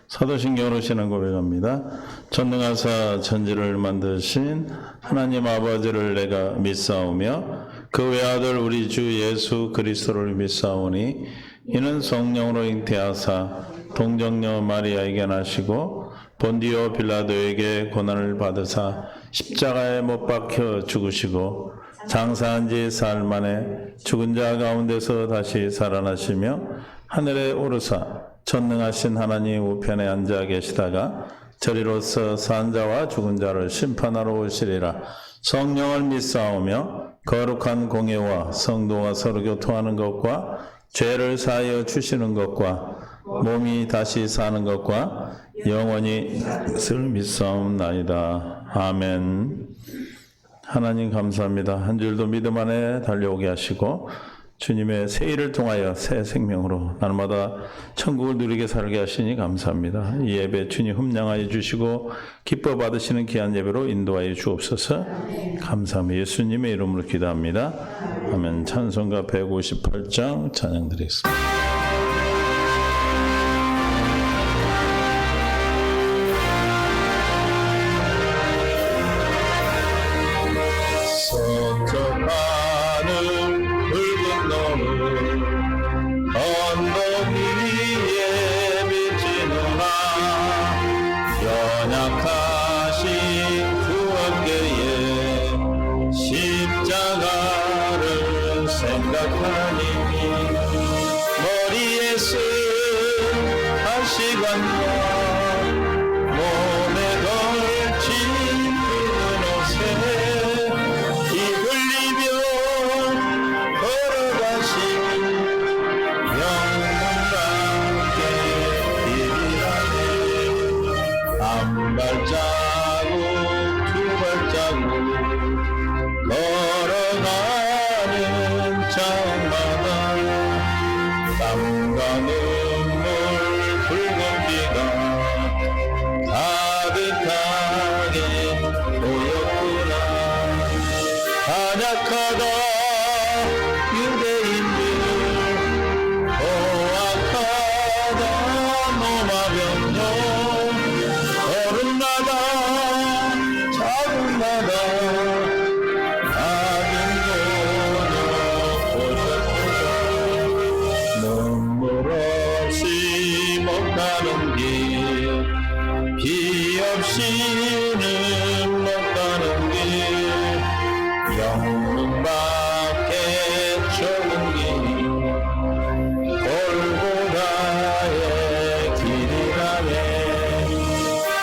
사도신경으로 신앙 고백합니다. 전능하사 천지를 만드신 하나님 아버지를 내가 믿사오며 그 외아들 우리 주 예수 그리스도를 믿사오니 이는 성령으로 잉태하사 동정녀 마리아에게 나시고 본디오 빌라도에게 고난을 받으사 십자가에 못 박혀 죽으시고 장사한 지 사흘 만에 죽은 자 가운데서 다시 살아나시며 하늘에 오르사 전능하신 하나님 우편에 앉아 계시다가 저리로서 산 자와 죽은 자를 심판하러 오시리라. 성령을 믿사오며 거룩한 공예와 성도가 서로 교통하는 것과 죄를 사하여 주시는 것과 몸이 다시 사는 것과 영원히 것을 믿사옵나이다. 아멘. 하나님 감사합니다. 한 주일도 믿음 안에 달려오게 하시고 주님의 새 일을 통하여 새 생명으로 날마다 천국을 누리게 살게 하시니 감사합니다. 이 예배 주님 흠량하여 주시고 기뻐 받으시는 귀한 예배로 인도하여 주옵소서. 감사합니다. 예수님의 이름으로 기도합니다. 아멘. 찬송가 158장 찬양 드리겠습니다.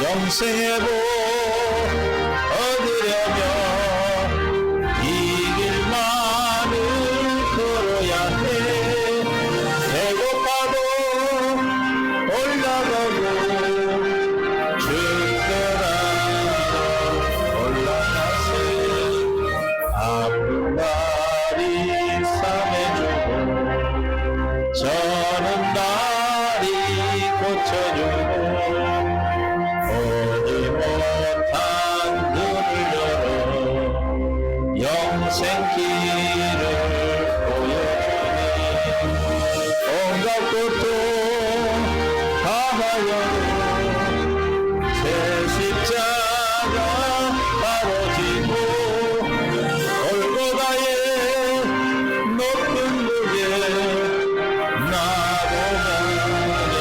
영생의 복 얻으려면 이 길만을 걸어야 해. 배고파도 올라가고 죽더라도 올라가세. 아픈 날이 싸매주고 저는 날이 고쳐주고 생길을 보여주니 온갖 고통 다하여 새 십자가 바로 지고 골고다의 높은 무게 나고 가네.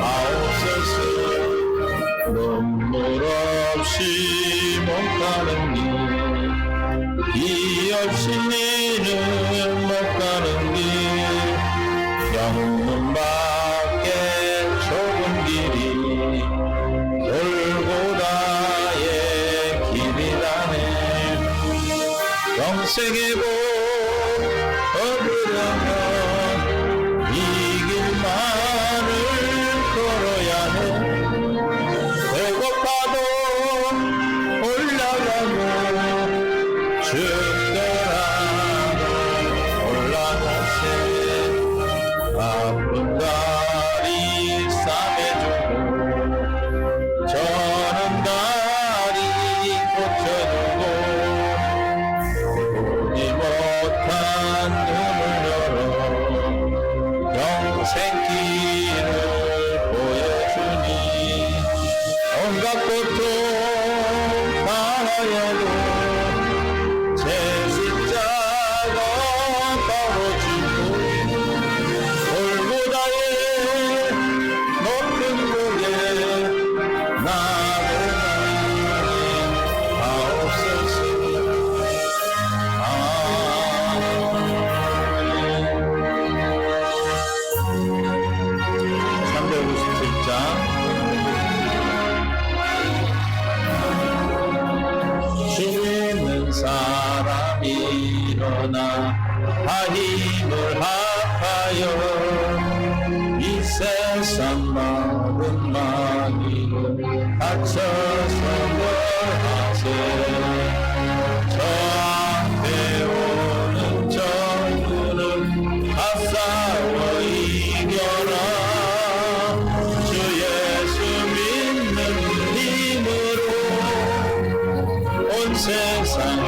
아옵소서. 눈물 없이 못 가는 길 이 없이는 못 가는 길 영문밖에 좁은 길이 골고다의 길이라네. 영생의 복 얻으려면 이 길만을 걸어야 해. 배고파도 올라가고 죽더라도 올라가세. 아픈 날이 싸매주고 저는 날이 고쳐주고 오지 못 세상 모든 마귀를 갇혀서 멸하세 저 앞에 오는 적군을 다 싸워 이겨라 주 예수 믿는 힘으로 온 세상이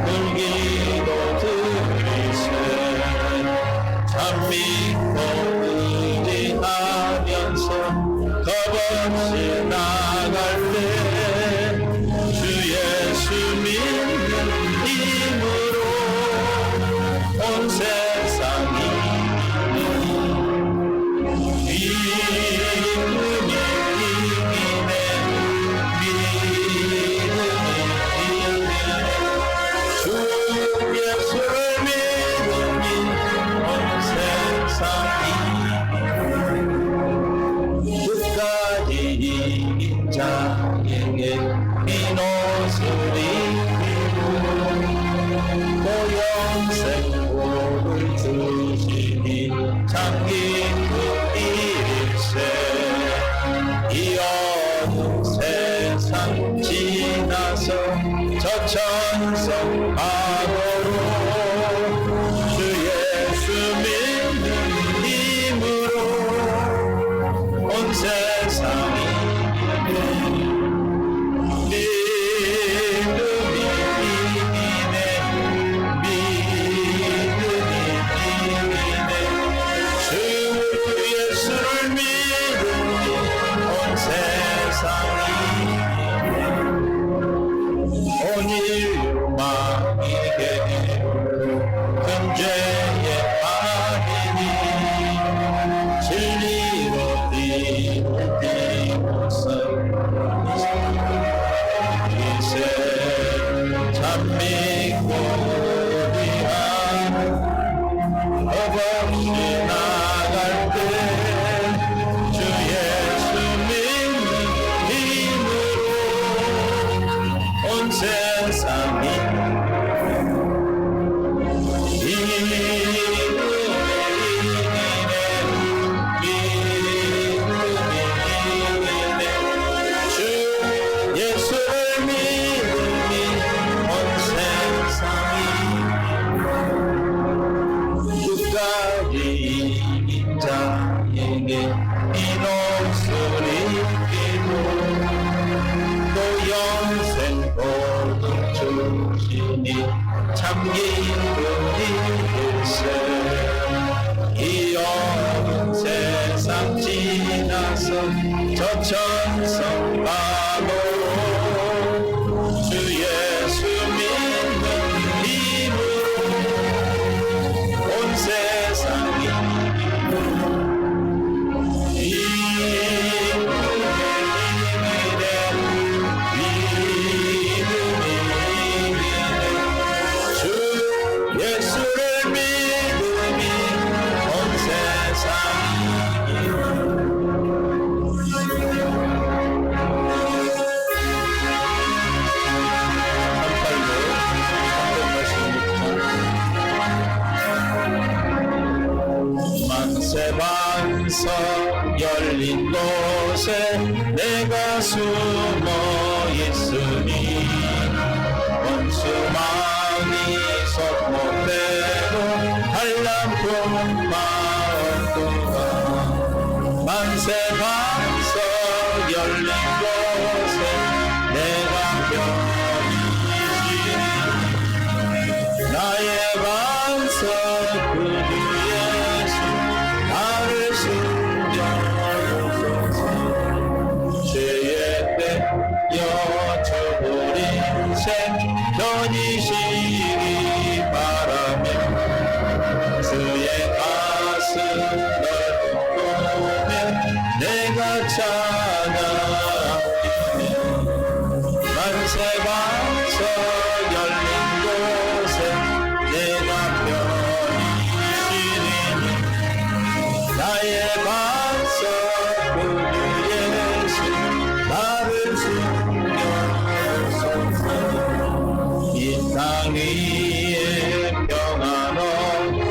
불기도 들이세 참 믿고 의지하면서 겁없이 나갈 때 주 예수 믿는 힘으로 온 세상이 믿음이 이기네 주 예수를 믿음이 온 세상이 끝까지 이긴 자에게 빈 옷을 입히고 또 영생 복을 주시니 참 기쁜 일일세 이 어두운 세상 지나서 저 천성 바로로 주 예수 믿는 힘으로 온 세상이 믿음이 이기네 믿음이 이기네 주 예수를 믿음이 온 세상이 온 인류 마귀에게 큰 죄의 악인이 진리로 뛰어서 이세 참 믿고 의지하는 겁없이 나갈 때 주 예수 믿는 힘으로 온 세상이 주 예수를 믿음이 온 세상이 끝까지 이긴 자에게 이 옷을 입히고 또 영생 복을 주시니 참 기쁜 일일세 이 어두운 세상 지나서 저 천성 바로로 주 예수 믿는 힘으로 온 세상이 주 예수를 믿음이 온 세상이 만세 반석 열린 곳에 내가 숨어 있으니 원수마음이 속못되고 한람품 마음도가 만세 반석 열린 곳에 내가 편히 나의 반석 그 주 예수 나를 숨겨주소서 죄의 떼여 저버린 생 견이시기 바라며 주의 가슴 넓고 내가 찬양하리니 만세 반석 열린 곳에 내가 편히 쉬리니 나의 반석 구주 예수 나를 숨겨주소서 이 땅 위에 평안 얻고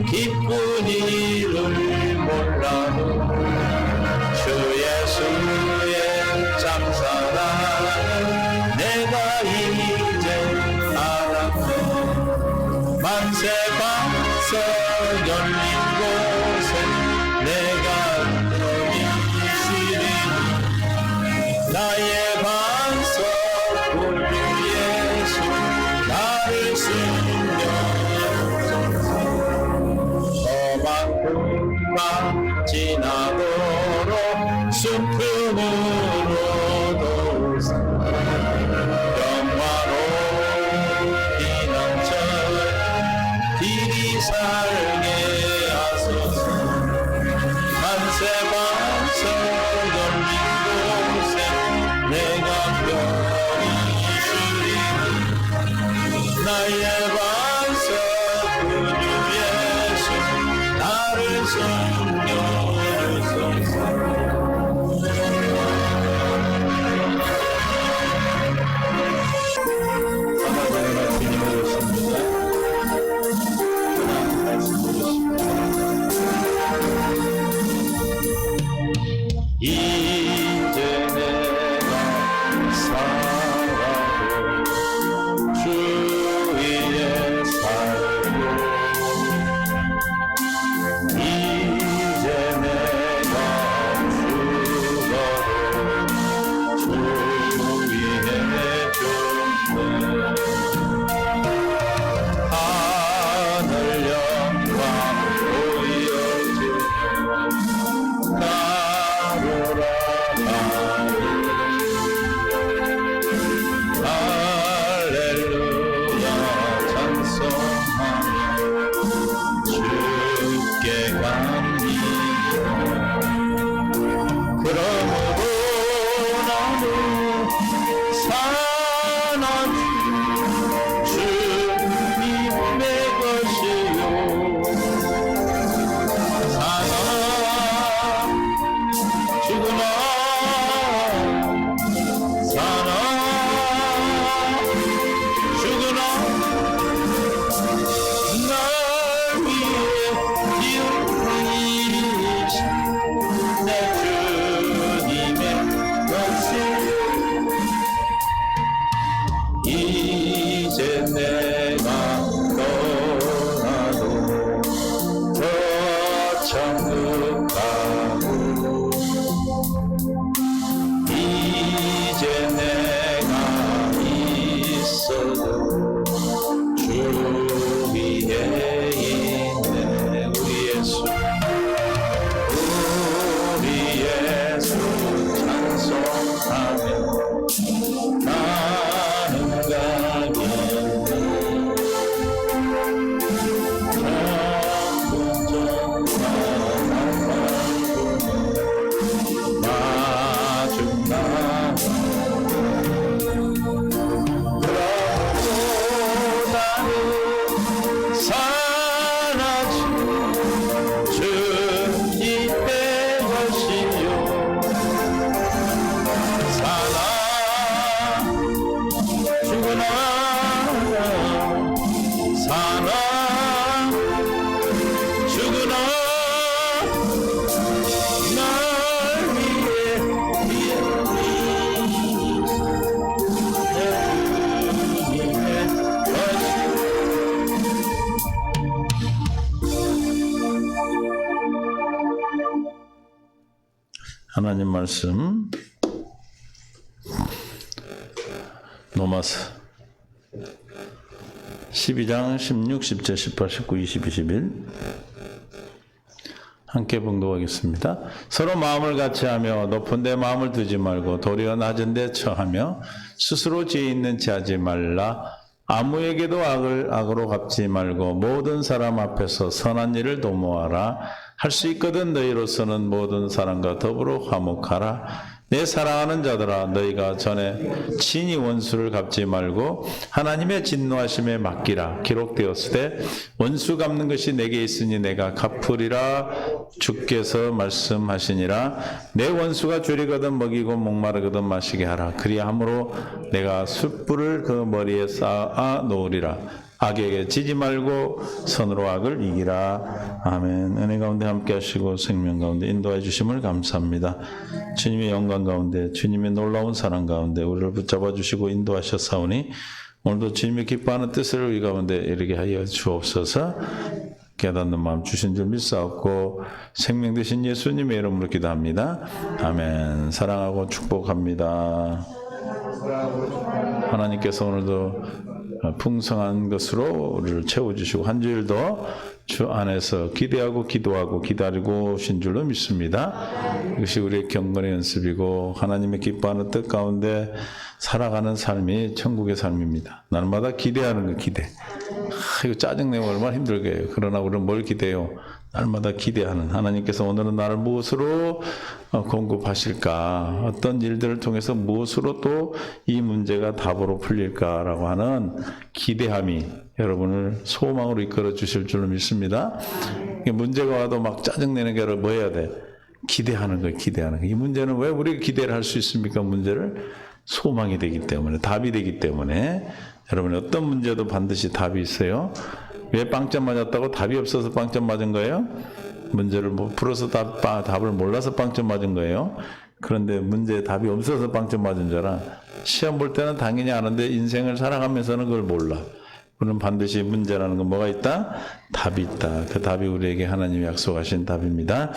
기쁜 일을 몰라도 주 예수의 장사랑을 내가 이제 알았네 만세 반석 열린 곳에 내가 편히 쉬리니 나의 반석 구주 예수 나를 숨겨주소서 험한 지나도록 순풍으로도 영화로운 피난처 길이 살게 하소서 만세 반석 열린 곳에 내가 편히 쉬리니 나의 반석 구주 예수 나를 숨겨주소서 하나님의 말씀이 되었습니다. 하나님의 말씀 되었습니다. 이제 내가 살아도 주 위에 살고 이제 내가 죽어도 주 위에 죽네 하늘 영광 보여주며 나로라 할렐루야 찬송하며 주께 갑니다 그러므로 나는 사나니 주님의 것이요 사나 죽으나 사나 죽으나 날 위해 기울이신 내 주님의 것이요 이제 내가 떠나도 저 천국 가고 이제 내가 있어도 주 위에 있네 우리 예수 찬송하며 나는 가겠네 하나님 말씀 로마서 12장 16, 17, 18, 19, 20, 21 함께 봉독하겠습니다. 서로 마음을 같이하며 높은 데 마음을 두지 말고 도리어 낮은 데 처하며 스스로 지혜 있는 체 하지 말라. 아무에게도 악을 악으로 갚지 말고 모든 사람 앞에서 선한 일을 도모하라. 할 수 있거든 너희로서는 모든 사람과 더불어 화목하라. 내 사랑하는 자들아 너희가 전에 친히 원수를 갚지 말고 하나님의 진노하심에 맡기라. 기록되었으되 원수 갚는 것이 내게 있으니 내가 갚으리라. 주께서 말씀하시니라. 내 원수가 줄이거든 먹이고 목마르거든 마시게 하라. 그리함으로 내가 숯불을 그 머리에 쌓아 놓으리라. 악에게 지지 말고 선으로 악을 이기라. 아멘. 은혜 가운데 함께 하시고 생명 가운데 인도해 주심을 감사합니다. 주님의 영광 가운데 주님의 놀라운 사랑 가운데 우리를 붙잡아 주시고 인도하셨사오니 오늘도 주님의 기뻐하는 뜻을 우리 가운데 이르게 하여 주옵소서. 깨닫는 마음 주신 줄 믿사옵고 생명 되신 예수님의 이름으로 기도합니다. 아멘. 사랑하고 축복합니다. 하나님께서 오늘도 풍성한 것으로 우리를 채워주시고 한 주일도 주 안에서 기대하고 기도하고 기다리고 오신 줄로 믿습니다. 이것이 우리의 경건의 연습이고 하나님의 기뻐하는 뜻 가운데 살아가는 삶이 천국의 삶입니다. 날마다 기대하는 거 기대. 이거 짜증내면 얼마나 힘들게 해요. 그러나 우리는 뭘 기대해요? 날마다 기대하는 하나님께서 오늘은 나를 무엇으로 공급하실까? 어떤 일들을 통해서 무엇으로 또 이 문제가 답으로 풀릴까라고 하는 기대함이 여러분을 소망으로 이끌어 주실 줄로 믿습니다. 문제가 와도 막 짜증내는 게 아니라 뭐 해야 돼? 기대하는 거예요. 기대하는 거. 이 문제는 왜 우리가 기대를 할 수 있습니까? 문제를 소망이 되기 때문에, 답이 되기 때문에 여러분 어떤 문제도 반드시 답이 있어요. 왜 빵점 맞았다고 답이 없어서 빵점 맞은 거예요? 문제를 풀어서 답을 몰라서 빵점 맞은 거예요. 그런데 문제에 답이 없어서 빵점 맞은 줄 알아. 시험 볼 때는 당연히 아는데 인생을 살아가면서는 그걸 몰라. 그럼 반드시 문제라는 건 뭐가 있다? 답이 있다. 그 답이 우리에게 하나님이 약속하신 답입니다.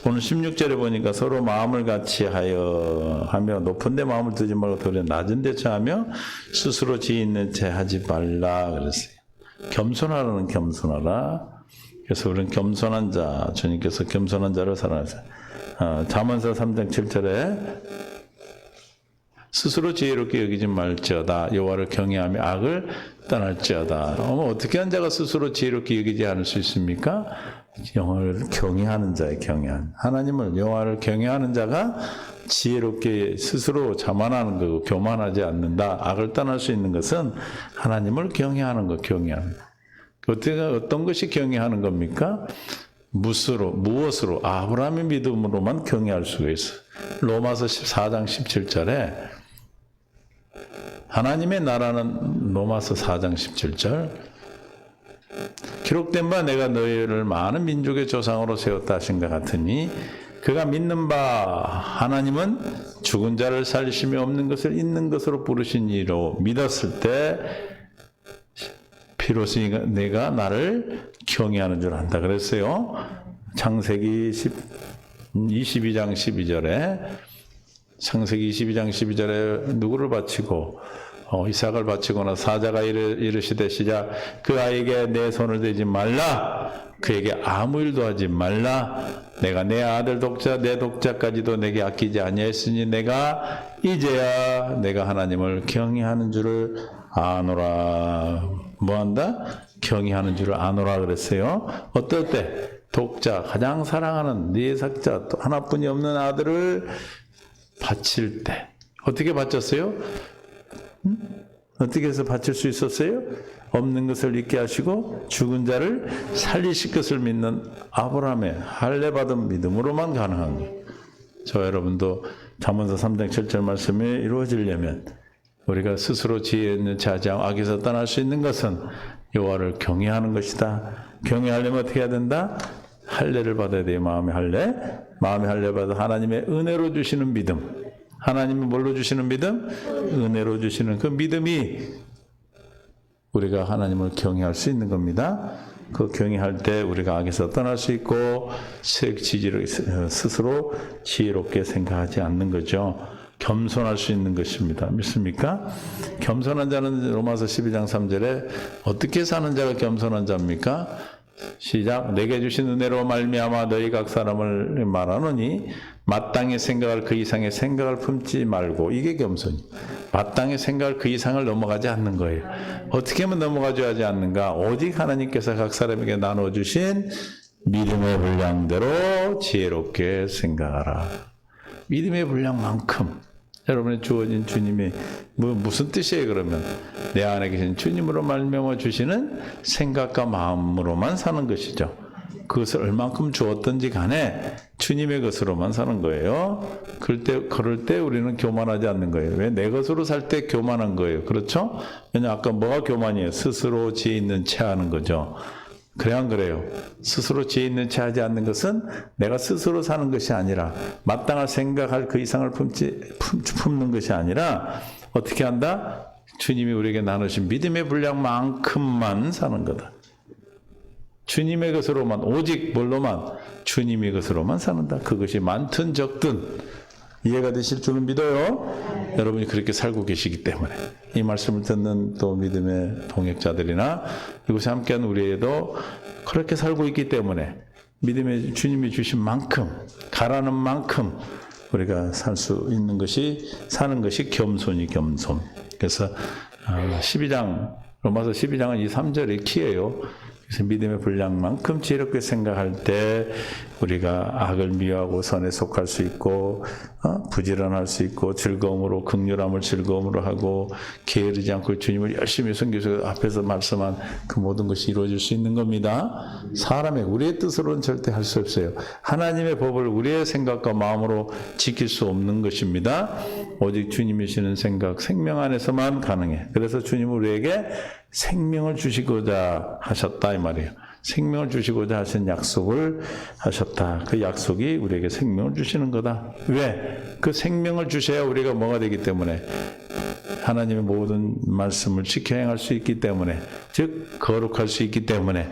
오늘 16절에 보니까 서로 마음을 같이 하며 높은 데 마음을 두지 말고 도리어 낮은 데 처하며 스스로 지혜 있는 채 하지 말라 그랬어요. 겸손하라는 겸손하라. 그래서 우리는 겸손한 자, 주님께서 겸손한 자를 사랑하세요. 잠언서 3장 7절에 스스로 지혜롭게 여기지 말지어다. 여호와를 경외하며 악을 떠날지어다. 어떻게 한 자가 스스로 지혜롭게 여기지 않을 수 있습니까? 여호와를 경외하는 자의 경외한 하나님을 여호와를 경외하는 자가 지혜롭게 스스로 자만하는 거고 교만하지 않는다. 악을 떠날 수 있는 것은 하나님을 경외하는 것, 경외하는 것. 어떤 것이 경외하는 겁니까? 무엇으로? 아브라함의 믿음으로만 경외할 수가 있어. 로마서 14장 17절에 하나님의 나라는 로마서 4장 17절 기록된 바 내가 너희를 많은 민족의 조상으로 세웠다 하신 것 같으니 그가 믿는 바 하나님은 죽은 자를 살리심이 없는 것을 있는 것으로 부르신 이로 믿었을 때 비로소 내가 나를 경외하는 줄 안다 그랬어요. 창세기 22장 12절에 창세기 22장 12절에 누구를 바치고 이삭을 바치거나 사자가 이르시되 시작 그 아이에게 내 손을 대지 말라 그에게 아무 일도 하지 말라 내가 내 아들 독자 내 독자까지도 내게 아끼지 아니하였으니 내가 이제야 내가 하나님을 경외하는 줄을 아노라. 뭐한다? 경외하는 줄을 아노라 그랬어요. 어떨 때? 독자 가장 사랑하는 네 sak자 또 하나뿐이 없는 아들을 바칠 때 어떻게 바쳤어요? 어떻게 해서 바칠 수 있었어요? 없는 것을 있게 하시고 죽은 자를 살리실 것을 믿는 아브라함의 할례받은 믿음으로만 가능한 거예요. 저 여러분도 잠언서 3장 7절 말씀이 이루어지려면 우리가 스스로 지혜 있는 자장 악에서 떠날 수 있는 것은 여호와를 경외하는 것이다. 경외하려면 어떻게 해야 된다? 할례를 받아야 돼요. 마음의 할례. 마음의 할례 받아 하나님의 은혜로 주시는 믿음. 하나님이 뭘로 주시는 믿음? 은혜로 주시는 그 믿음이 우리가 하나님을 경외할 수 있는 겁니다. 그 경외할 때 우리가 악에서 떠날 수 있고 스스로 지혜롭게 생각하지 않는 거죠. 겸손할 수 있는 것입니다. 믿습니까? 겸손한 자는 로마서 12장 3절에 어떻게 사는 자가 겸손한 자입니까? 시작. 내게 주신 은혜로 말미암아 너희 각 사람을 말하노니 마땅히 생각할 그 이상의 생각을 품지 말고 이게 겸손이. 마땅히 생각할 그 이상을 넘어가지 않는 거예요. 어떻게 하면 넘어가지 않는가? 오직 하나님께서 각 사람에게 나눠주신 믿음의 분량대로 지혜롭게 생각하라. 믿음의 분량만큼 여러분의 주어진 주님이 무슨 뜻이에요? 그러면 내 안에 계신 주님으로 말미암아 주시는 생각과 마음으로만 사는 것이죠. 그것을 얼만큼 주었든지 간에 주님의 것으로만 사는 거예요. 그럴 때 우리는 교만하지 않는 거예요. 왜? 내 것으로 살 때 교만한 거예요. 그렇죠? 왜냐 아까 뭐가 교만이에요? 스스로 지혜 있는 채 하는 거죠. 그래 안 그래요? 스스로 지혜 있는 채 하지 않는 것은 내가 스스로 사는 것이 아니라 마땅할 생각할 그 이상을 품는 것이 아니라 어떻게 한다? 주님이 우리에게 나누신 믿음의 분량만큼만 사는 거다. 주님의 것으로만, 오직 뭘로만? 주님의 것으로만 사는다. 그것이 많든 적든 이해가 되실 줄은 믿어요. 여러분이 그렇게 살고 계시기 때문에 이 말씀을 듣는 또 믿음의 동역자들이나 이곳에 함께한 우리에도 그렇게 살고 있기 때문에 믿음의 주님이 주신 만큼, 가라는 만큼 우리가 살 수 있는 것이, 사는 것이 겸손이 겸손. 그래서 12장, 로마서 12장은 이 3절의 키예요. 그래서 믿음의 분량만큼 지혜롭게 생각할 때 우리가 악을 미워하고 선에 속할 수 있고 부지런할 수 있고 즐거움으로 긍휼함을 즐거움으로 하고 게으르지 않고 주님을 열심히 섬기셔서 앞에서 말씀한 그 모든 것이 이루어질 수 있는 겁니다. 사람의 우리의 뜻으로는 절대 할 수 없어요. 하나님의 법을 우리의 생각과 마음으로 지킬 수 없는 것입니다. 오직 주님이 주시는 생각, 생명 안에서만 가능해. 그래서 주님은 우리에게 생명을 주시고자 하셨다 이 말이에요. 생명을 주시고자 하신 약속을 하셨다. 그 약속이 우리에게 생명을 주시는 거다. 왜? 그 생명을 주셔야 우리가 뭐가 되기 때문에 하나님의 모든 말씀을 지켜 행할 수 있기 때문에, 즉 거룩할 수 있기 때문에,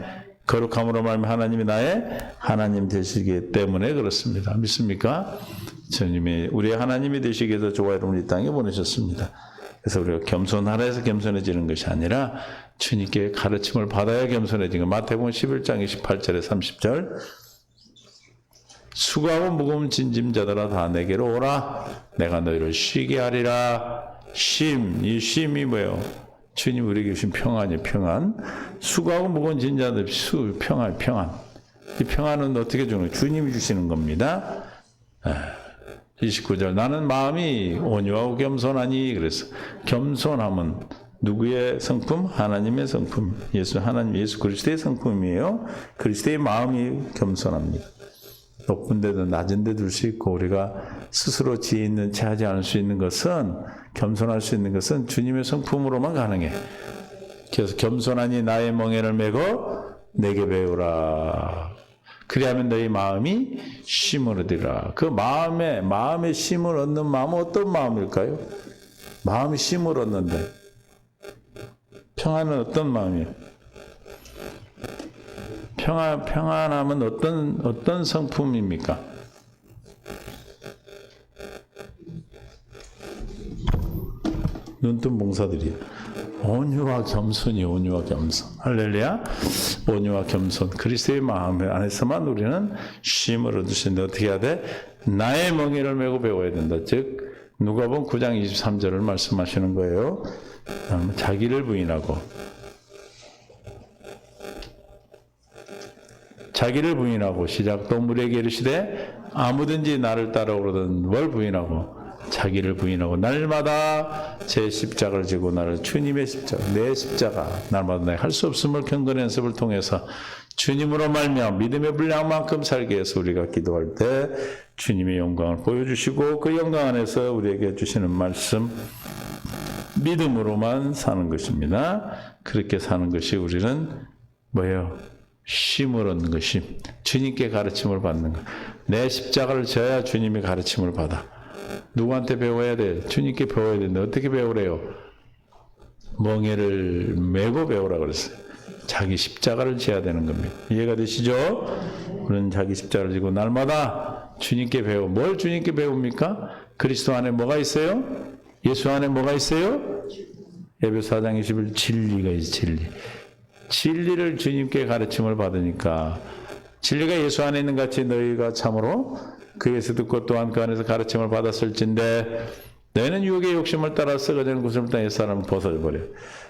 거룩함으로 말하면 하나님이 나의 하나님 되시기 때문에 그렇습니다. 믿습니까? 주님이 우리의 하나님이 되시기 위해서 저와 여러분을 이 땅에 보내셨습니다. 그래서 우리가 겸손하라 해서 겸손해지는 것이 아니라 주님께 가르침을 받아야 겸손해지는 것. 마태복음 11장 28절에 30절 수고하고 무거운 짐자들아 다 내게로 오라. 내가 너희를 쉬게 하리라. 이 쉼이 뭐예요? 주님 우리에게 주신 평안이에요. 평안. 수고하고 무거운 짐자들 평안. 이 평안은 어떻게 주는 거예요? 주님이 주시는 겁니다. 29절 나는 마음이 온유하고 겸손하니. 그래서 겸손함은 누구의 성품? 하나님의 성품. 하나님 예수 그리스도의 성품이에요. 그리스도의 마음이 겸손합니다. 높은 데도 낮은 데 둘 수 있고 우리가 스스로 지혜 있는 채 하지 않을 수 있는 것은, 겸손할 수 있는 것은 주님의 성품으로만 가능해. 그래서 겸손하니 나의 멍에를 메고 내게 배우라. 그리하면 너희 마음이 쉼을 얻으리라. 그 마음에 쉼을 얻는 마음은 어떤 마음일까요? 마음이 쉼을 얻는데 평안은 어떤 마음이에요? 평안함은 어떤 성품입니까? 눈뜬 봉사들이에요. 온유와 겸손. 할렐루야. 온유와 겸손. 그리스도의 마음 안에서만 우리는 쉼을 얻으시는데 어떻게 해야 돼? 나의 멍에를 메고 배워야 된다. 즉 누가복음 9장 23절을 말씀하시는 거예요. 자기를 부인하고 시작 동물에게 이르시되 아무든지 나를 따라오거든 뭘 부인하고 자기를 부인하고 날마다 제 십자가를 지고 나를 주님의 십자가, 내 십자가 날마다 내가 할 수 없음을 경건 연습을 통해서 주님으로 말미암아 믿음의 분량만큼 살게 해서 우리가 기도할 때 주님의 영광을 보여주시고 그 영광 안에서 우리에게 주시는 말씀 믿음으로만 사는 것입니다. 그렇게 사는 것이 우리는 뭐예요? 쉼을 얻는 것, 쉼. 주님께 가르침을 받는 것. 내 십자가를 져야 주님의 가르침을 받아. 누구한테 배워야 돼? 주님께 배워야 되는데 어떻게 배우래요? 멍에를 메고 배우라 그랬어요. 자기 십자가를 져야 되는 겁니다. 이해가 되시죠? 우리는 자기 십자가를 지고 날마다 주님께 배워. 뭘 주님께 배웁니까? 그리스도 안에 뭐가 있어요? 예수 안에 뭐가 있어요? 에베소 4장 21절 진리가 있어요. 진리를 주님께 가르침을 받으니까 진리가 예수 안에 있는 같이 너희가 참으로 그 예수 듣고 또한 그 안에서 가르침을 받았을진데 너희는 유혹의 욕심을 따라 썩어지는 구슬을 따라 옛사람을 벗어버려.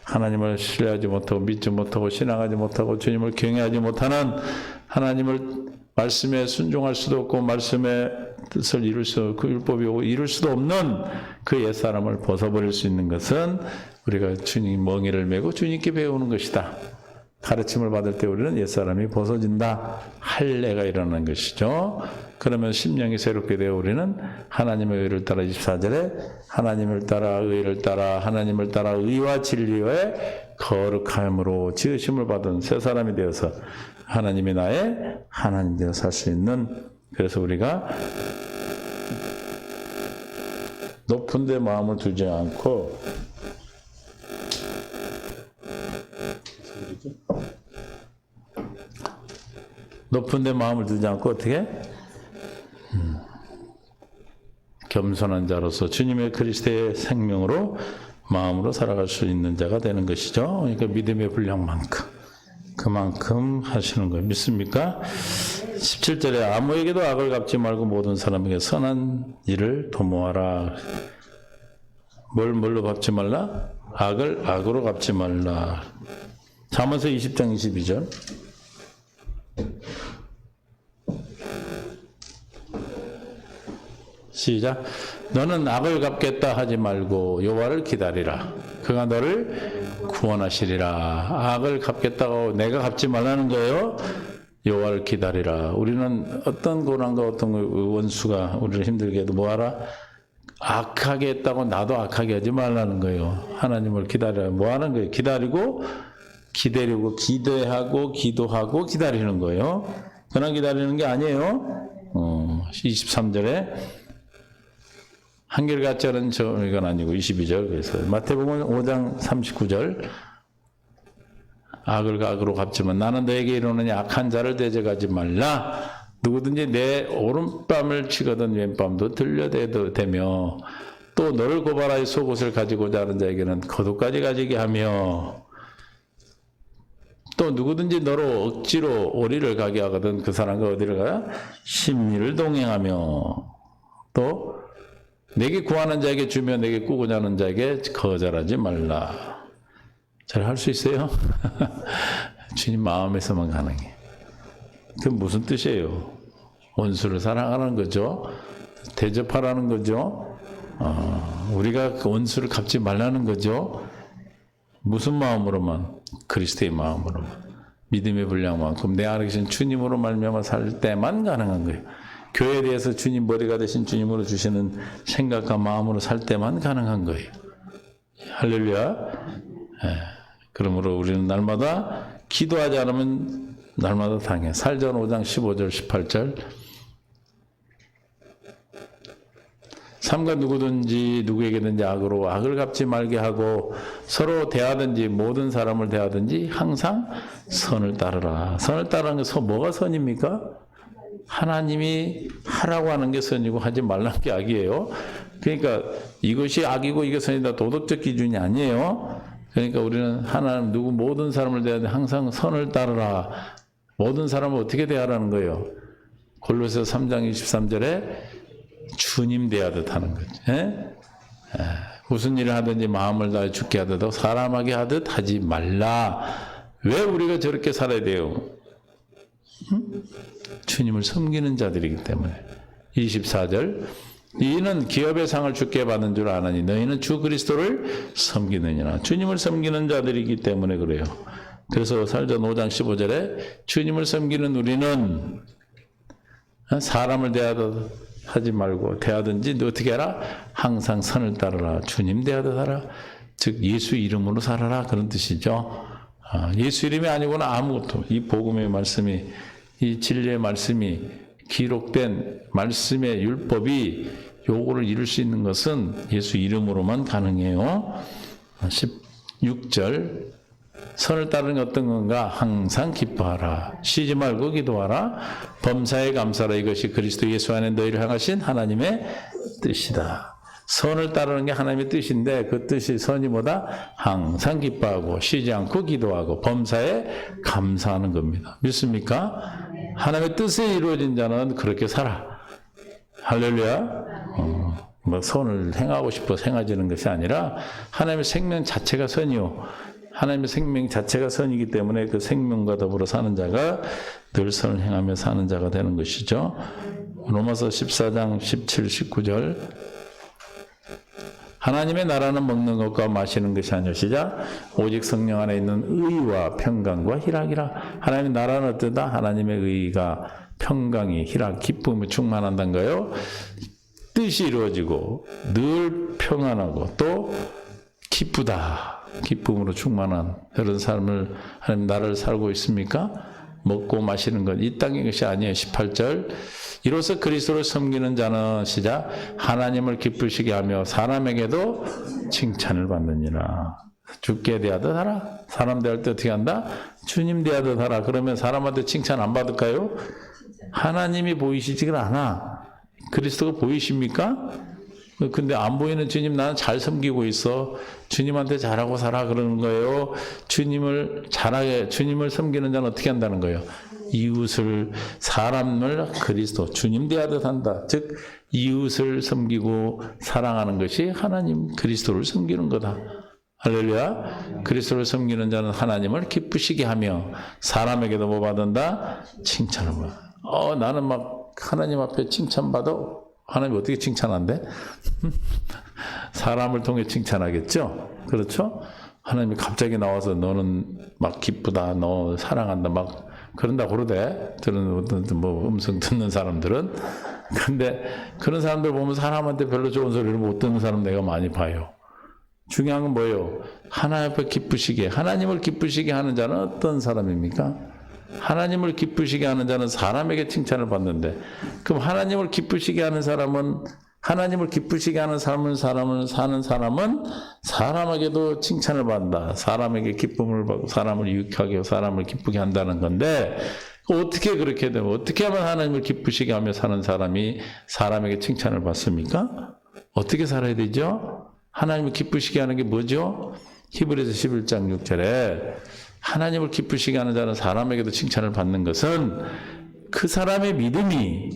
하나님을 신뢰하지 못하고 믿지 못하고 신앙하지 못하고 주님을 경외하지 못하는 하나님을 말씀에 순종할 수도 없고 말씀의 뜻을 이룰 수, 그 율법이 이룰 수도 없는 그 옛사람을 벗어버릴 수 있는 것은 우리가 주님 멍에를 메고 주님께 배우는 것이다. 가르침을 받을 때 우리는 옛사람이 벗어진다. 할례가 일어나는 것이죠. 그러면 심령이 새롭게 되어 우리는 하나님의 의를 따라 24절에 하나님을 따라 의를 따라 하나님을 따라 의와 진리의 거룩함으로 지으심을 받은 새 사람이 되어서 하나님이 나의 하나님 되어 살 수 있는, 그래서 우리가 높은 데 마음을 두지 않고 높은 데 마음을 두지 않고 어떻게? 겸손한 자로서 주님의 그리스도의 생명으로 마음으로 살아갈 수 있는 자가 되는 것이죠. 그러니까 믿음의 분량만큼 그만큼 하시는 거예요. 믿습니까? 17절에 아무에게도 악을 갚지 말고 모든 사람에게 선한 일을 도모하라. 뭘로 갚지 말라? 악을 악으로 갚지 말라. 잠언서 20장 22절. 시작. 너는 악을 갚겠다 하지 말고 여호와를 기다리라. 그가 너를 구원하시리라. 악을 갚겠다고 내가 갚지 말라는 거예요. 여호와를 기다리라. 우리는 어떤 고난과 어떤 원수가 우리를 힘들게 해도 뭐하라? 악하게 했다고 나도 악하게 하지 말라는 거예요. 하나님을 기다려야 뭐하는 거예요? 기다리고 기다리고 기대하고 기도하고 기다리는 거예요. 그냥 기다리는 게 아니에요. 23절에 한결같지 않은 이건 아니고 22절. 그래서 마태복음 5장 39절 악을 악으로 갚지만 나는 너에게 이르노니 악한 자를 대적하지 말라. 누구든지 내 오른뺨을 치거든 왼뺨도 들려대도 되며 또 너를 고발하여 속옷을 가지고자 하는 자에게는 겉옷까지 가지게 하며 또 누구든지 너로 억지로 오리를 가게 하거든 그 사람과 어디를 가야? 심리를 동행하며 또 내게 구하는 자에게 주며 내게 꾸고자 하는 자에게 거절하지 말라. 잘 할 수 있어요? 주님 마음에서만 가능해. 그 무슨 뜻이에요? 원수를 사랑하라는 거죠. 대접하라는 거죠. 우리가 그 원수를 갚지 말라는 거죠. 무슨 마음으로만? 그리스도의 마음으로만. 믿음의 분량만큼 내 안에 계신 주님으로 말미암아 살 때만 가능한 거예요. 교회에 대해서 주님 머리가 되신 주님으로 주시는 생각과 마음으로 살 때만 가능한 거예요. 할렐루야. 그러므로 우리는 날마다 기도하지 않으면 날마다 당해. 살전 5장 15절 18절. 삼가 누구든지 누구에게든지 악으로 악을 갚지 말게 하고 서로 대하든지 모든 사람을 대하든지 항상 선을 따르라. 선을 따르는 게 뭐가 선입니까? 하나님이 하라고 하는 게 선이고 하지 말라는 게 악이에요. 그러니까 이것이 악이고 이게 선이다 도덕적 기준이 아니에요. 그러니까 우리는 하나님 누구 모든 사람을 대하되 항상 선을 따르라. 모든 사람을 어떻게 대하라는 거예요? 골로새서 3장 23절에 주님 대하듯 하는 거죠. 무슨 일을 하든지 마음을 다해 죽게 하듯 사람하게 하듯 하지 말라. 왜 우리가 저렇게 살아야 돼요? 주님을 섬기는 자들이기 때문에. 24절 이는 기업의 상을 주께 받은 줄 아나니 너희는 주 그리스도를 섬기느니라. 주님을 섬기는 자들이기 때문에 그래요. 그래서 살전 5장 15절에 주님을 섬기는 우리는 사람을 대하듯 하지 말고 대하든지 너 어떻게 하라? 항상 선을 따르라. 주님 대하듯 하라. 즉 예수 이름으로 살아라. 그런 뜻이죠. 예수 이름이 아니고는 아무것도 이 복음의 말씀이 이 진리의 말씀이 기록된 말씀의 율법이 요거를 이룰 수 있는 것은 예수 이름으로만 가능해요. 16절 선을 따르는 게 어떤 건가? 항상 기뻐하라. 쉬지 말고 기도하라. 범사에 감사하라. 이것이 그리스도 예수 안에 너희를 향하신 하나님의 뜻이다. 선을 따르는 게 하나님의 뜻인데 그 뜻이 선이 뭐다? 항상 기뻐하고 쉬지 않고 기도하고 범사에 감사하는 겁니다. 믿습니까? 하나님의 뜻에 이루어진 자는 그렇게 살아. 할렐루야. 뭐 선을 행하고 싶어서 행해지는 것이 아니라 하나님의 생명 자체가 선이요. 하나님의 생명 자체가 선이기 때문에 그 생명과 더불어 사는 자가 늘 선을 행하며 사는 자가 되는 것이죠. 로마서 14장 17, 19절 하나님의 나라는 먹는 것과 마시는 것이 아니요 시작 오직 성령 안에 있는 의와 평강과 희락이라. 하나님의 나라는 어떠다? 하나님의 의가 평강이 희락 기쁨이 충만한다는 거예요. 뜻이 이루어지고 늘 평안하고 또 기쁘다. 기쁨으로 충만한 그런 삶을 하나님 나라를 살고 있습니까? 먹고 마시는 것 이 땅의 것이 아니에요. 18절 이로써 그리스도를 섬기는 자는 시작 하나님을 기쁘시게 하며 사람에게도 칭찬을 받느니라. 주께 대하듯 하라. 사람 대할 때 어떻게 한다? 주님 대하듯 하라. 그러면 사람한테 칭찬 안 받을까요? 하나님이 보이시지가 않아. 그리스도가 보이십니까? 근데 안 보이는 주님 나는 잘 섬기고 있어. 주님한테 잘하고 살아 그러는 거예요. 주님을 잘하게 주님을 섬기는 자는 어떻게 한다는 거예요? 이웃을 사람을 그리스도 주님 대하듯 한다. 즉 이웃을 섬기고 사랑하는 것이 하나님 그리스도를 섬기는 거다. 할렐루야. 그리스도를 섬기는 자는 하나님을 기쁘시게 하며 사람에게도 뭐 받는다? 칭찬을 받아. 나는 막 하나님 앞에 칭찬받아. 하나님 어떻게 칭찬한대? 사람을 통해 칭찬하겠죠? 그렇죠? 하나님이 갑자기 나와서 너는 막 기쁘다, 너 사랑한다, 막 그런다 그러대. 뭐 음성 듣는 사람들은. 근데 그런 사람들 보면 사람한테 별로 좋은 소리를 못 듣는 사람 내가 많이 봐요. 중요한 건 뭐예요? 하나님 앞에 기쁘시게, 하나님을 기쁘시게 하는 자는 어떤 사람입니까? 하나님을 기쁘시게 하는 자는 사람에게 칭찬을 받는데, 그럼 하나님을 기쁘시게 하는 사람은 하나님을 기쁘시게 하는 삶을 사는 사람은 사람에게도 칭찬을 받는다. 사람에게 기쁨을 받고 사람을 유익하게 하고 사람을 기쁘게 한다는 건데 어떻게 그렇게 되면 어떻게 하면 하나님을 기쁘시게 하며 사는 사람이 사람에게 칭찬을 받습니까? 어떻게 살아야 되죠? 하나님을 기쁘시게 하는 게 뭐죠? 히브리서 11장 6절에 하나님을 기쁘시게 하는 자는 사람에게도 칭찬을 받는 것은 그 사람의 믿음이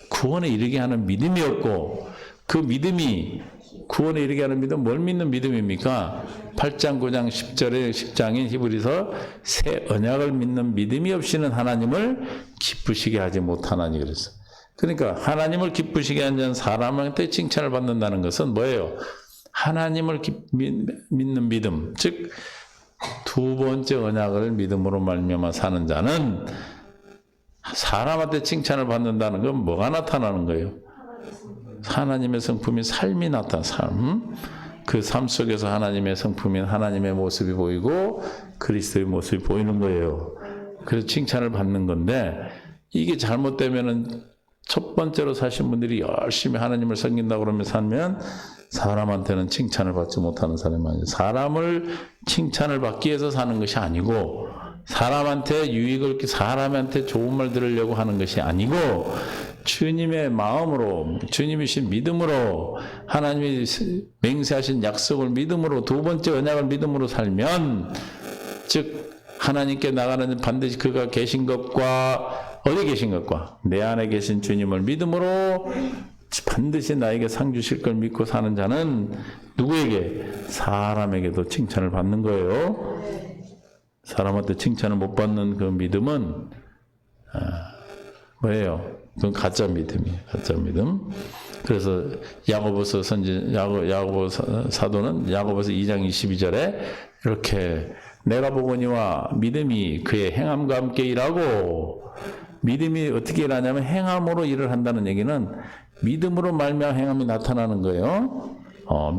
구원에 이르게 하는 믿음이었고 그 믿음이 구원에 이르게 하는 믿음 뭘 믿는 믿음입니까? 8장 9장 10절의 10장인 히브리서 새 언약을 믿는 믿음이 없이는 하나님을 기쁘시게 하지 못하나니 그랬어. 그러니까 하나님을 기쁘시게 하는 자는 사람한테 칭찬을 받는다는 것은 뭐예요? 하나님을 믿는 믿음, 즉 두 번째 언약을 믿음으로 말미암아 사는 자는 사람한테 칭찬을 받는다는 건 뭐가 나타나는 거예요? 하나님의 성품인 삶이 나타나. 삶. 그 삶 속에서 하나님의 성품인 하나님의 모습이 보이고 그리스도의 모습이 보이는 거예요. 그래서 칭찬을 받는 건데 이게 잘못되면은 첫 번째로 사신 분들이 열심히 하나님을 섬긴다고 그러면 살면 사람한테는 칭찬을 받지 못하는 사람이 아니에요. 사람을 칭찬을 받기 위해서 사는 것이 아니고 사람한테 유익을 사람한테 좋은 말 들으려고 하는 것이 아니고 주님의 마음으로 주님이 신 믿음으로 하나님이 맹세하신 약속을 믿음으로 두 번째 언약을 믿음으로 살면 즉 하나님께 나가는 반드시 그가 계신 것과 어디 계신 것과 내 안에 계신 주님을 믿음으로 반드시 나에게 상 주실 걸 믿고 사는 자는 누구에게? 사람에게도 칭찬을 받는 거예요. 사람한테 칭찬을 못 받는 그 믿음은 뭐예요? 그건 가짜 믿음이에요. 가짜 믿음. 그래서 야고보서 야고보 사도는 야고보서 2장 22절에 이렇게 내가 보거니와 믿음이 그의 행함과 함께 일하고 믿음이 어떻게 일하냐면 행함으로 일을 한다는 얘기는 믿음으로 말미암아 행함이 나타나는 거예요.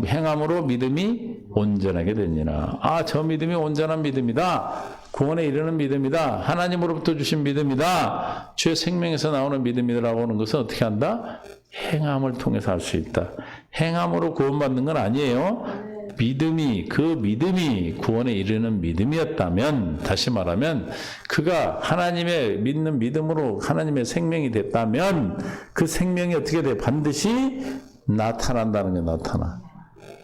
행함으로 믿음이 온전하게 되니라. 저 믿음이 온전한 믿음이다. 구원에 이르는 믿음이다. 하나님으로부터 주신 믿음이다. 주의 생명에서 나오는 믿음이라고 하는 것은 어떻게 한다? 행함을 통해서 할 수 있다. 행함으로 구원받는 건 아니에요. 그 믿음이 구원에 이르는 믿음이었다면, 다시 말하면, 그가 하나님의 믿는 믿음으로 하나님의 생명이 됐다면, 그 생명이 어떻게 돼? 반드시 나타난다는 게 나타나.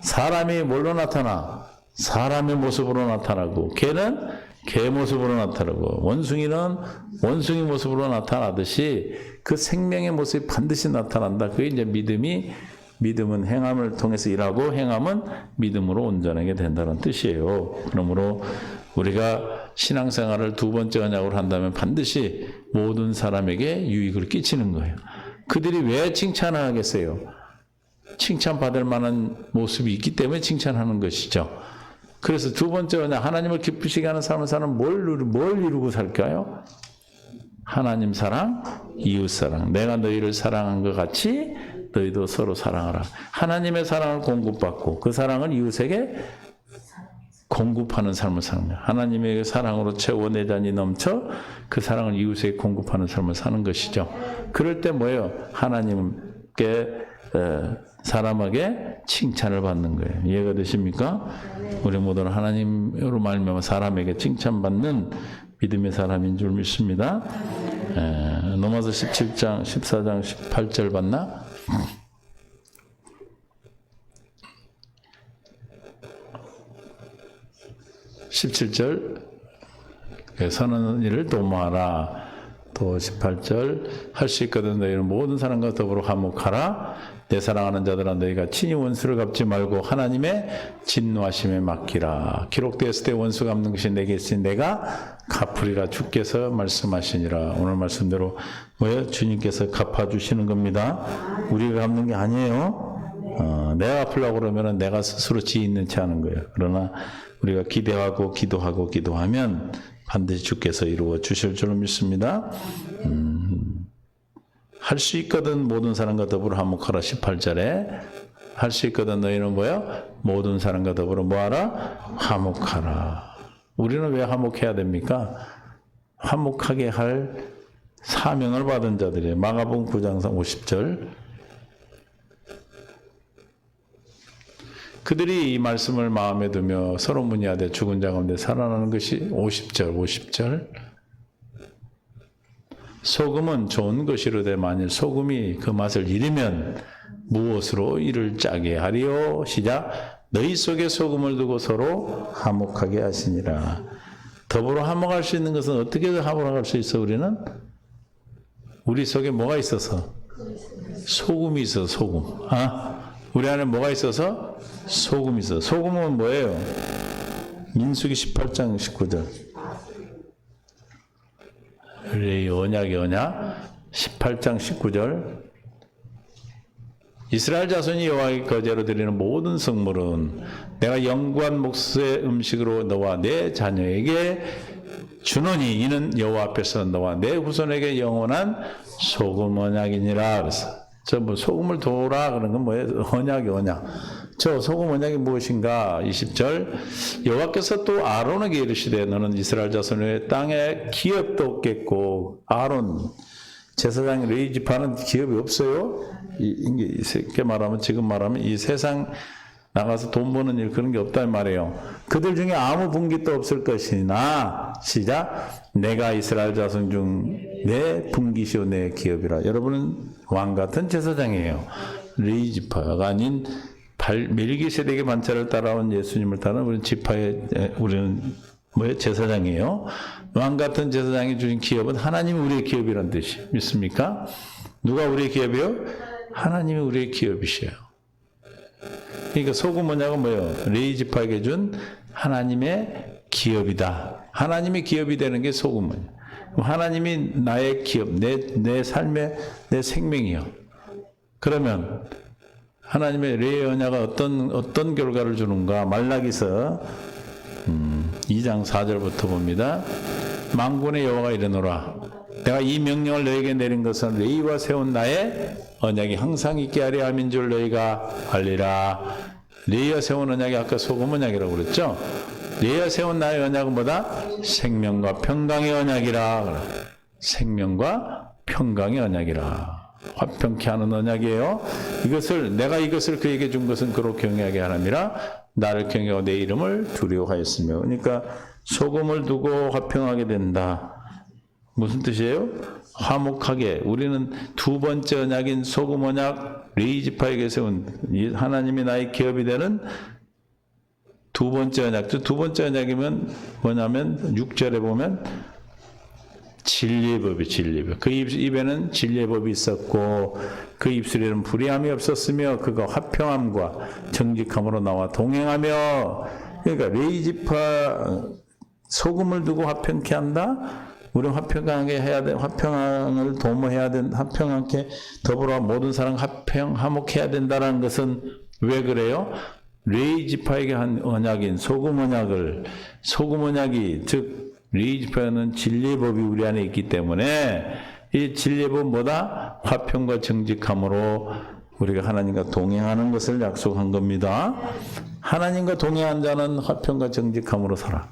사람이 뭘로 나타나? 사람의 모습으로 나타나고, 걔는 개 모습으로 나타나고 원숭이는 원숭이 모습으로 나타나듯이 그 생명의 모습이 반드시 나타난다. 그게 이제 믿음은 행함을 통해서 일하고 행함은 믿음으로 온전하게 된다는 뜻이에요. 그러므로 우리가 신앙생활을 두 번째 언약으로 한다면 반드시 모든 사람에게 유익을 끼치는 거예요. 그들이 왜 칭찬을 하겠어요? 칭찬받을 만한 모습이 있기 때문에 칭찬하는 것이죠. 그래서 두 번째 언약, 하나님을 기쁘시게 하는 삶을 사는 뭘 이루고 살까요? 하나님 사랑, 이웃 사랑. 내가 너희를 사랑한 것 같이 너희도 서로 사랑하라. 하나님의 사랑을 공급받고 그 사랑을 이웃에게 공급하는 삶을 사는 거예요. 하나님의 사랑으로 채워 내 잔이 넘쳐 그 사랑을 이웃에게 공급하는 삶을 사는 것이죠. 그럴 때 뭐예요? 하나님께 사람에게 칭찬을 받는 거예요. 이해가 되십니까? 우리 모두는 하나님으로 말미암아 사람에게 칭찬받는 믿음의 사람인 줄 믿습니다. 로마서 17장, 14장, 18절 봤나? 17절 선한 일을 도모하라. 또 18절 할 수 있거든 너희는 모든 사람과 더불어 화목하라. 내 사랑하는 자들아 너희가 친히 원수를 갚지 말고 하나님의 진노하심에 맡기라. 기록되었을 때 원수 갚는 것이 내게 있으니 내가 갚으리라. 주께서 말씀하시니라. 오늘 말씀대로 뭐예요? 주님께서 갚아주시는 겁니다. 우리가 갚는 게 아니에요. 내가 갚으려고 그러면 내가 스스로 지혜 있는 채 하는 거예요. 그러나 우리가 기도하고 기도하면 반드시 주께서 이루어 주실 줄 믿습니다. 할 수 있거든 모든 사람과 더불어 화목하라. 18절에 할 수 있거든 너희는 뭐야? 모든 사람과 더불어 뭐하라? 화목하라. 우리는 왜 화목해야 됩니까? 화목하게 할 사명을 받은 자들이에요. 마가복음 9장 50절. 그들이 이 말씀을 마음에 두며 서로 문의하되 죽은 자 가운데 살아나는 것이 50절. 소금은 좋은 것이로되 만일 소금이 그 맛을 잃으면 무엇으로 이를 짜게 하리요? 시작. 너희 속에 소금을 두고 서로 화목하게 하시니라. 더불어 화목할 수 있는 것은 어떻게 화목할 수 있어? 우리는 우리 속에 뭐가 있어서? 소금이 있어. 소금. 우리 안에 뭐가 있어서? 소금이 있어. 소금은 뭐예요? 민수기 18장 19절. 우리 언약의 언약 18장 19절. 이스라엘 자손이 여호와께 거제로 드리는 모든 성물은 내가 영구한 목수의 음식으로 너와 내 자녀에게 주노니 이는 여호와 앞에서 너와 내 후손에게 영원한 소금 언약이니라. 그래서 저 뭐 소금을 도라 그런 건 뭐예요? 언약. 저 소금 언약이 무엇인가? 20절. 여호와께서 또 아론에게 이르시되 너는 이스라엘 자손의 땅에 기업도 없겠고. 아론 제사장 레위 지파는 기업이 없어요. 이렇게 말하면 지금 말하면 이 세상 나가서 돈 버는 일 그런 게 없단 말이에요. 그들 중에 아무 분깃도 없을 것이나 시작. 내가 이스라엘 자손 중 내 분깃이요 내 기업이라. 여러분은 왕 같은 제사장이에요. 레위 지파가 아닌 멜기세덱의 반차를 따라온 예수님을 따르는 우리는 우리는 뭐예요? 제사장이에요. 왕 같은 제사장이 주신 기업은 하나님이 우리의 기업이라는 뜻이 믿습니까? 누가 우리의 기업이요? 하나님이 우리의 기업이시에요. 그러니까 소금 언약은 뭐예요? 레위 지파에게 준 하나님의 기업이다. 하나님의 기업이 되는 게 소금 언약. 하나님이 나의 기업, 내 삶의 내 생명이요. 그러면 하나님의 레위 언약은 어떤 결과를 주는가? 말라기서 2장 4절부터 봅니다. 만군의 여호와가 이르노라. 내가 이 명령을 너에게 내린 것은 레위와 세운 나의 언약이 항상 있게 하려 함인 줄 너희가 알리라. 레위와 세운 언약이 아까 소금 언약이라고 그랬죠? 레위와 세운 나의 언약은 뭐다? 생명과 평강의 언약이라. 생명과 평강의 언약이라. 화평케 하는 언약이에요. 내가 이것을 그에게 준 것은 그로 경외하게 하람이라. 나를 경외하고 내 이름을 두려워하였으며. 그러니까 소금을 두고 화평하게 된다. 무슨 뜻이에요? 화목하게. 우리는 두 번째 언약인 소금 언약, 레위 지파에게 세운 하나님이 나의 기업이 되는 두 번째 언약죠. 두 번째 언약이면 뭐냐면 6절에 보면 진리의 법이 진리의 법. 그 입에는 진리의 법이 있었고 그 입술에는 불의함이 없었으며 그가 화평함과 정직함으로 나와 동행하며 그러니까 레이지파 소금을 두고 화평케 한다. 우리는 화평하게 해야 돼. 화평을 도모해야 된다. 화평하게 더불어 모든 사람 화목해야 된다는 것은 왜 그래요? 레이지파에게 한 언약인 소금 언약이 즉 레이지파는 진리의 법이 우리 안에 있기 때문에 이 진리의 법보다 화평과 정직함으로 우리가 하나님과 동행하는 것을 약속한 겁니다. 하나님과 동행한 자는 화평과 정직함으로 살아.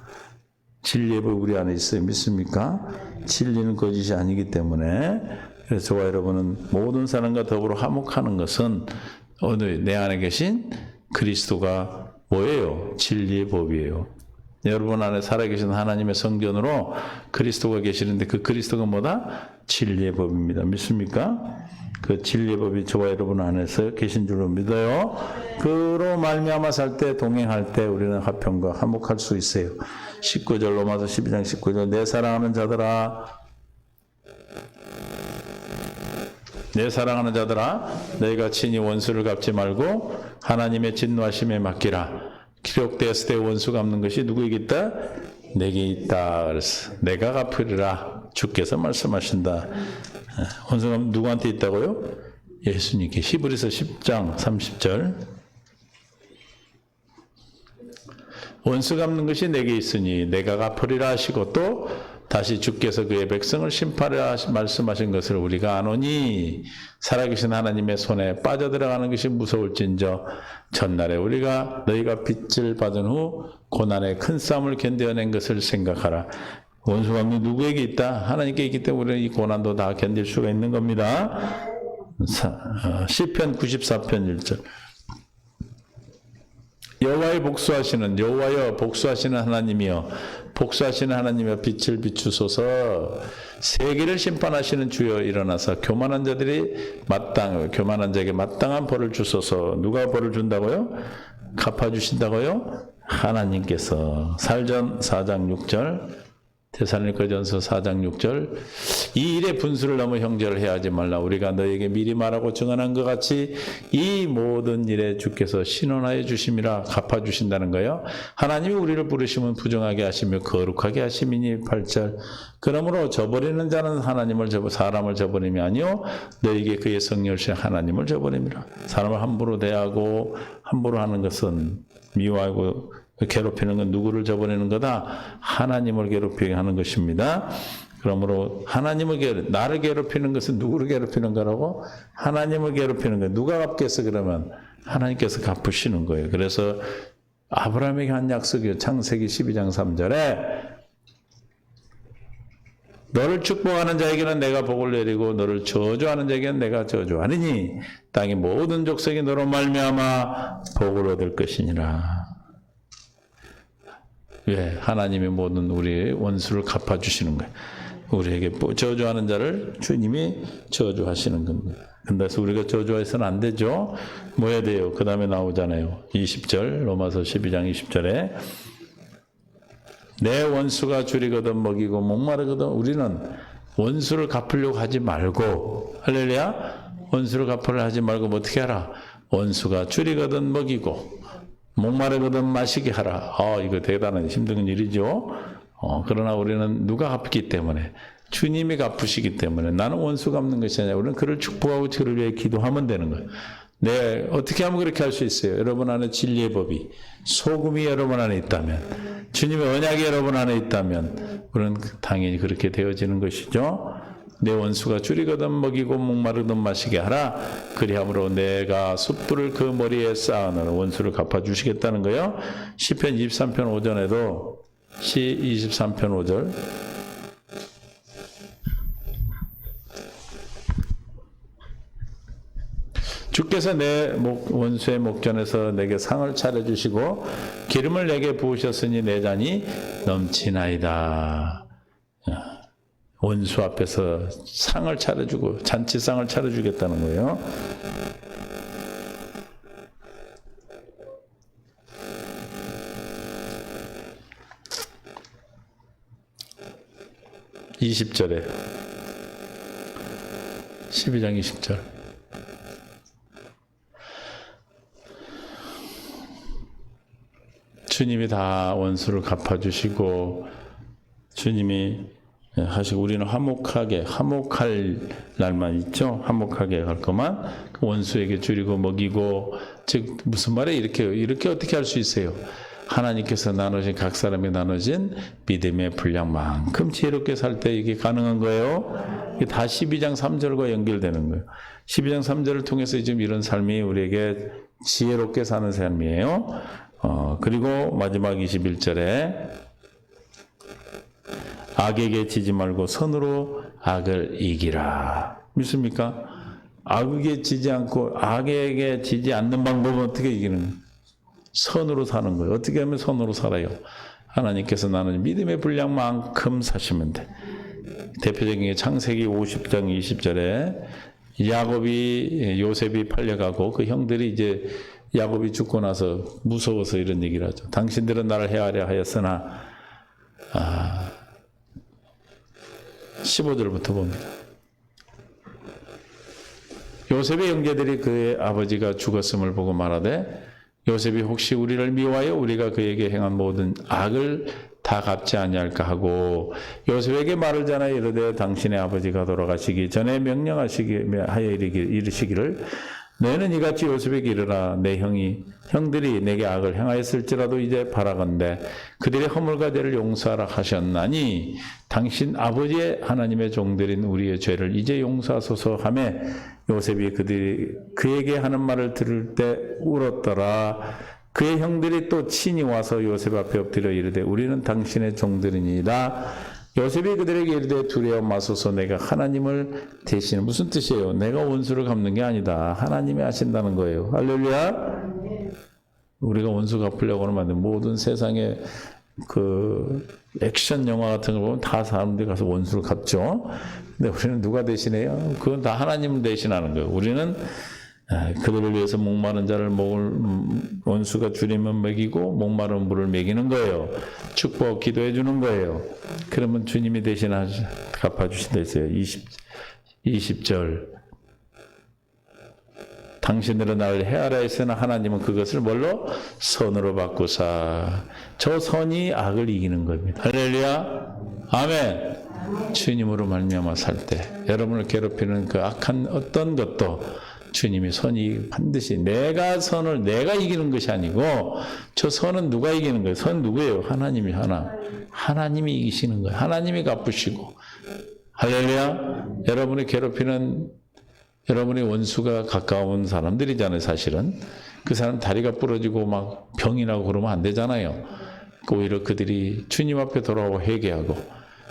진리의 법 우리 안에 있어요. 믿습니까? 진리는 거짓이 아니기 때문에 그래서 저와 여러분은 모든 사람과 더불어 화목하는 것은 오늘 내 안에 계신 그리스도가 뭐예요? 진리의 법이에요. 여러분 안에 살아계신 하나님의 성전으로 그리스도가 계시는데 그 그리스도가 뭐다? 진리의 법입니다. 믿습니까? 그 진리의 법이 저와 여러분 안에서 계신 줄로 믿어요. 그로 말미암아 살 때 동행할 때 우리는 화평과 화목할 수 있어요. 19절 로마서 12장 19절 내 사랑하는 자들아 너희가 친히 원수를 갚지 말고 하나님의 진노하심에 맡기라. 기록되었을 때 원수 갚는 것이 누구에게 있다? 내게 있다. 그래서 내가 갚으리라. 주께서 말씀하신다. 원수 갚는 누구한테 있다고요? 예수님께. 히브리서 10장 30절 원수 갚는 것이 내게 있으니 내가 갚으리라 하시고 또 다시 주께서 그의 백성을 심판하라 말씀하신 것을 우리가 아노니 살아계신 하나님의 손에 빠져들어가는 것이 무서울진저 전날에 너희가 빚을 받은 후 고난의 큰 싸움을 견뎌낸 것을 생각하라. 원수 갚는 누구에게 있다? 하나님께 있기 때문에 우리는 이 고난도 다 견딜 수가 있는 겁니다. 시편 94편 1절 여호와여 복수하시는 하나님이여 빛을 비추소서. 세계를 심판하시는 주여 일어나서 교만한 자에게 마땅한 벌을 주소서. 누가 벌을 준다고요? 갚아주신다고요? 하나님께서. 살전 4장 6절 데살로니가전서 4장 6절 이 일의 분수를 넘어 형제를 해하지 말라. 우리가 너에게 미리 말하고 증언한 것 같이 이 모든 일에 주께서 신원하여 주심이라. 갚아주신다는 거예요. 하나님이 우리를 부르시면 부정하게 하시며 거룩하게 하심이니 8절 그러므로 저버리는 자는 사람을 저버림이 아니요 너에게 그의 성령을 주신 하나님을 저버림이라. 사람을 함부로 대하고 함부로 하는 것은 미워하고 괴롭히는 건 누구를 저버리는 거다? 하나님을 괴롭히게 하는 것입니다. 그러므로 나를 괴롭히는 것은 누구를 괴롭히는 거라고? 하나님을 괴롭히는 거예요. 누가 갚겠어 그러면? 하나님께서 갚으시는 거예요. 그래서 아브라함에게 한 약속이요. 창세기 12장 3절에 너를 축복하는 자에게는 내가 복을 내리고 너를 저주하는 자에게는 내가 저주하리니 땅의 모든 족속이 너로 말미암아 복을 얻을 것이니라. 왜? 하나님이 모든 우리의 원수를 갚아주시는 거예요. 우리에게 저주하는 자를 주님이 저주하시는 겁니다. 그래서 우리가 저주해서는 안 되죠. 뭐 해야 돼요? 그 다음에 나오잖아요. 20절 로마서 12장 20절에 내 원수가 줄이거든 먹이고 목마르거든. 우리는 원수를 갚으려고 하지 말고 할렐루야. 원수를 갚으려고 하지 말고 뭐 어떻게 하라? 원수가 줄이거든 먹이고 목마르거든 마시게 하라. 이거 대단한 힘든 일이죠. 그러나 우리는 누가 갚기 때문에 주님이 갚으시기 때문에 나는 원수 갚는 것이 아니라 우리는 그를 축복하고 그를 위해 기도하면 되는 거예요. 어떻게 하면 그렇게 할 수 있어요? 여러분 안에 진리의 법이 소금이 여러분 안에 있다면 주님의 언약이 여러분 안에 있다면 우리는 당연히 그렇게 되어지는 것이죠. 내 원수가 줄이거든 먹이고 목마르든 마시게 하라. 그리함으로 내가 숯불을 그 머리에 쌓아놓은 원수를 갚아주시겠다는 거예요. 시편 23편 5절에도 23편 5절 주께서 내 원수의 목전에서 내게 상을 차려주시고 기름을 내게 부으셨으니 내 잔이 넘치나이다. 원수 앞에서 상을 차려주고 잔치상을 차려주겠다는 거예요. 20절에 12장 20절 주님이 다 원수를 갚아주시고 주님이 하시고 우리는 화목할 날만 있죠. 화목하게 갈 것만 그 원수에게 줄이고 먹이고 즉 무슨 말에 이렇게 어떻게 할 수 있어요? 하나님께서 나눠진 각 사람이 나눠진 믿음의 분량만큼 지혜롭게 살 때 이게 가능한 거예요. 이게 다 12장 3절과 연결되는 거예요. 12장 3절을 통해서 지금 이런 삶이 우리에게 지혜롭게 사는 삶이에요. 그리고 마지막 21절에 악에게 지지 말고 선으로 악을 이기라. 믿습니까? 악에게 지지 않고 악에게 지지 않는 방법은 어떻게 이기는 거예요? 선으로 사는 거예요. 어떻게 하면 선으로 살아요? 하나님께서 나는 믿음의 분량만큼 사시면 돼. 대표적인 게 창세기 50장 20절에 요셉이 팔려가고 그 형들이 이제 야곱이 죽고 나서 무서워서 이런 얘기를 하죠. 당신들은 나를 해하려 하였으나 15절부터 봅니다. 요셉의 형제들이 그의 아버지가 죽었음을 보고 말하되 요셉이 혹시 우리를 미워하여 우리가 그에게 행한 모든 악을 다 갚지 아니할까 하고 요셉에게 말을 전하여 이르되 당신의 아버지가 돌아가시기 전에 명령하여 이르시기를 너희는 이같이 요셉에게 이르라 내 형들이 내게 악을 행하였을지라도 이제 바라건대 그들의 허물과 죄를 용서하라 하셨나니 당신 아버지의 하나님의 종들인 우리의 죄를 이제 용서하소서 하며 요셉이 그에게 하는 말을 들을 때 울었더라. 그의 형들이 또 친히 와서 요셉 앞에 엎드려 이르되 우리는 당신의 종들이니이다. 요셉이 그들에게 이르되 두려워 마소서 내가 하나님을 대신해. 무슨 뜻이에요? 내가 원수를 갚는 게 아니다. 하나님이 하신다는 거예요. 할렐루야. 우리가 원수 갚으려고 하면 모든 세상에 그 액션 영화 같은 거 보면 다 사람들이 가서 원수를 갚죠. 근데 우리는 누가 대신해요? 그건 다 하나님을 대신하는 거예요. 우리는 그들을 위해서 목마른 자를 원수가 주님은 먹이고 목마른 물을 먹이는 거예요. 축복 기도해 주는 거예요. 그러면 주님이 대신 갚아주신다 했어요. 20절 당신들은 나를 해하라 했으나 하나님은 그것을 뭘로? 선으로 바꾸사. 저 선이 악을 이기는 겁니다. 할렐루야. 아멘. 주님으로 말미암아 살 때 여러분을 괴롭히는 그 악한 어떤 것도 주님이 선이 반드시 내가 이기는 것이 아니고 저 선은 누가 이기는 거예요? 선 누구예요? 하나님이 하나님이 이기시는 거예요. 하나님이 갚으시고. 할렐루야. 여러분을 괴롭히는 여러분의 원수가 가까운 사람들이잖아요. 사실은 그 사람 다리가 부러지고 막 병이 나고 그러면 안 되잖아요. 오히려 그들이 주님 앞에 돌아오고 회개하고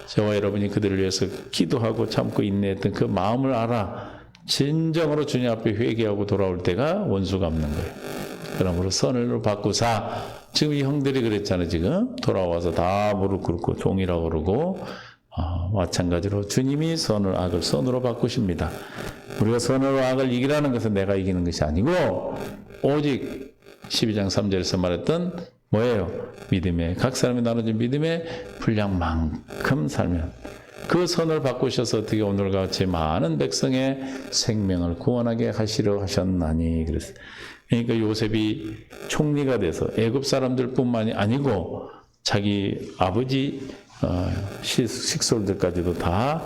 저와 여러분이 그들을 위해서 기도하고 참고 인내했던 그 마음을 알아 진정으로 주님 앞에 회개하고 돌아올 때가 원수 갚는 거예요. 그러므로 선을 바꾸사. 지금 이 형들이 그랬잖아요. 지금 돌아와서 다 무릎 꿇고 종이라고 그러고 마찬가지로 주님이 악을 선으로 바꾸십니다. 우리가 선으로 악을 이기라는 것은 내가 이기는 것이 아니고 오직 12장 3절에서 말했던 뭐예요? 각 사람이 나눠진 믿음의 분량만큼 살면 그 선을 바꾸셔서 어떻게 오늘과 같이 많은 백성의 생명을 구원하게 하시려 하셨나니 그랬어요. 그러니까 요셉이 총리가 돼서 애굽 사람들뿐만이 아니고 자기 아버지 식솔들까지도 다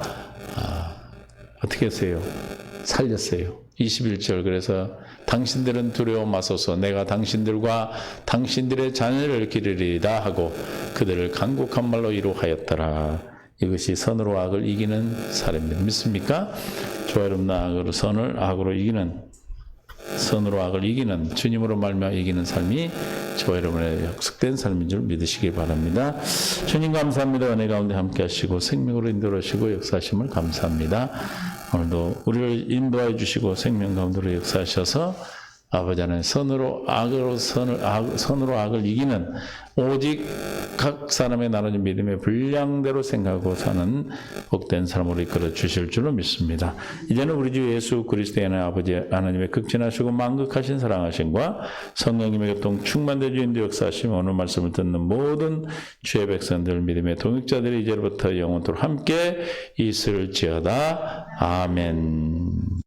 어떻게 했어요? 살렸어요. 21절 그래서 당신들은 두려워 마소서 내가 당신들과 당신들의 자녀를 기르리다 하고 그들을 간곡한 말로 이루하였더라. 이것이 선으로 악을 이기는 사례입니다. 믿습니까? 저와 여러분 선을 악으로 이기는 선으로 악을 이기는 주님으로 말미암아 이기는 삶이 저와 여러분의 약속된 삶인 줄 믿으시기 바랍니다. 주님 감사합니다. 은혜 가운데 함께 하시고 생명으로 인도하시고 역사하심을 감사합니다. 오늘도 우리를 인도해 주시고 생명 가운데로 역사하셔서 아버지 하나님 선으로 악을 이기는 오직 각 사람의 나눠진 믿음의 분량대로 생각하고 사는 복된 삶으로 이끌어 주실 줄로 믿습니다. 이제는 우리 주 예수 그리스도의 아버지 하나님의 극진하시고 만극하신 사랑하심과 성령님의 교통 충만된 주인도 역사하심 오늘 말씀을 듣는 모든 주의 백성들 믿음의 동역자들이 이제로부터 영원토록 함께 있을지어다. 아멘.